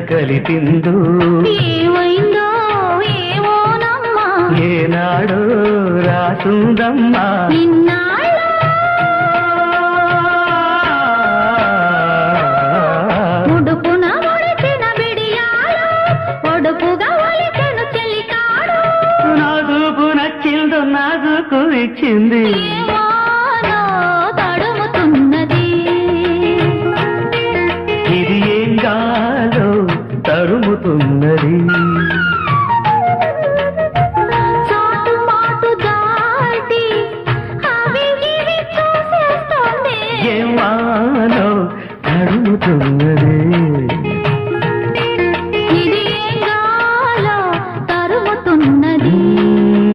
కలిపిందో ఏమైందో ఏమోనమ్మా ఏనాడో రాసుందమ్మా ఇన్నాళ్ళ ఉడుపున ఒడిచిన బిడియాలు ఒడుపుగా ఒలిచెను చెలికాడు నాదుకు నచ్చిందో నాదుకు ఇచ్చింది ఏమో